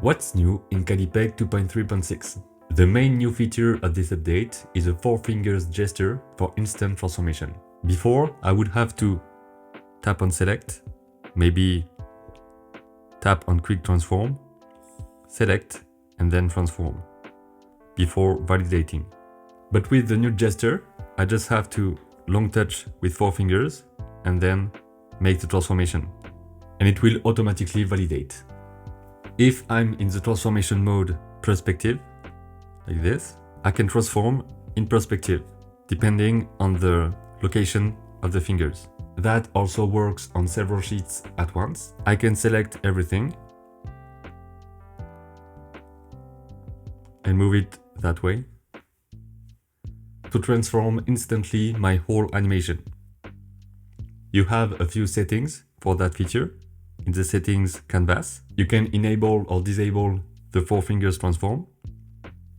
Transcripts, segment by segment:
What's new in Callipeg 2.3.6? The main new feature of this update is a 4 fingers gesture for instant transformation. Before, I would have to tap on select, maybe tap on quick transform, select and then transform before validating. But with the new gesture, I just have to long touch with 4 fingers and then make the transformation, and it will automatically validate. If I'm in the transformation mode perspective, like this, I can transform in perspective, depending on the location of the fingers. That also works on several sheets at once. I can select everything and move it that way to transform instantly my whole animation. You have a few settings for that feature. In the settings canvas, you can enable or disable the 4 fingers transform,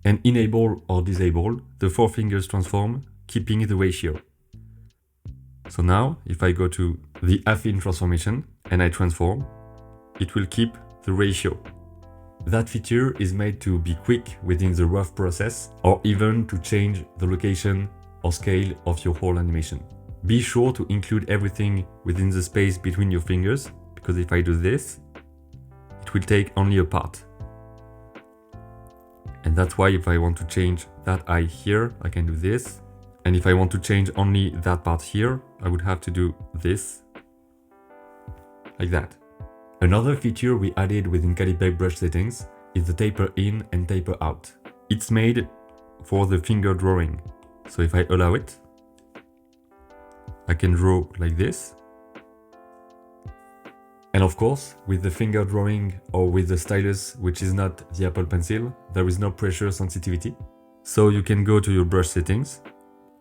and enable or disable the 4 fingers transform, keeping the ratio. So now, if I go to the affine transformation and I transform, it will keep the ratio. That feature is made to be quick within the rough process, or even to change the location or scale of your whole animation. Be sure to include everything within the space between your fingers, because if I do this, it will take only a part. And that's why if I want to change that eye here, I can do this. And if I want to change only that part here, I would have to do this, like that. Another feature we added within Callipeg brush settings is the taper in and taper out. It's made for the finger drawing. So if I allow it, I can draw like this. And of course, with the finger drawing or with the stylus, which is not the Apple Pencil, there is no pressure sensitivity. So you can go to your brush settings,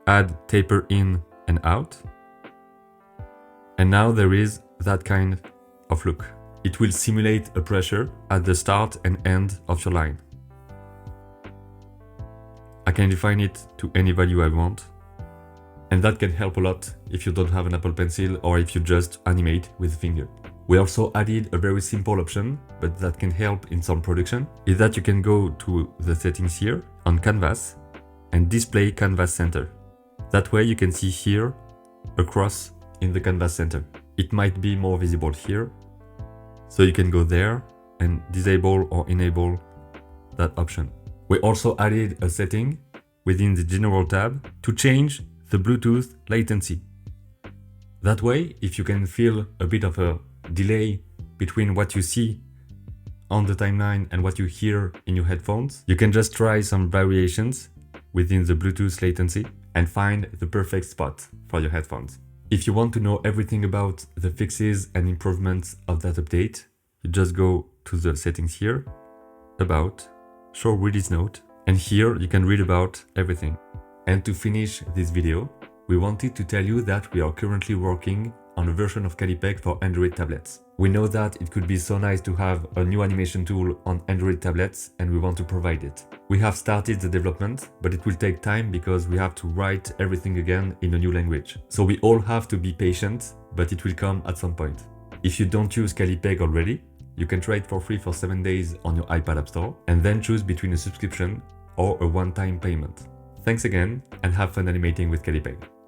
add taper in and out. And now there is that kind of look. It will simulate a pressure at the start and end of your line. I can define it to any value I want. And that can help a lot if you don't have an Apple Pencil or if you just animate with a finger. We also added a very simple option, but that can help in some production, is that you can go to the settings here on Canvas and display Canvas Center. That way you can see here a cross in the Canvas Center. It might be more visible here, so you can go there and disable or enable that option. We also added a setting within the General tab to change the Bluetooth latency. That way, if you can feel a bit of a delay between what you see on the timeline and what you hear in your headphones, you can just try some variations within the Bluetooth latency and find the perfect spot for your headphones. If you want to know everything about the fixes and improvements of that update, you just go to the settings here, about, show release note, and here you can read about everything. And to finish this video, we wanted to tell you that we are currently working on a version of Callipeg for Android tablets. We know that it could be so nice to have a new animation tool on Android tablets, and we want to provide it. We have started the development, but it will take time because we have to write everything again in a new language. So we all have to be patient, but it will come at some point. If you don't use Callipeg already, you can try it for free for 7 days on your iPad App Store, and then choose between a subscription or a one-time payment. Thanks again, and have fun animating with Callipeg.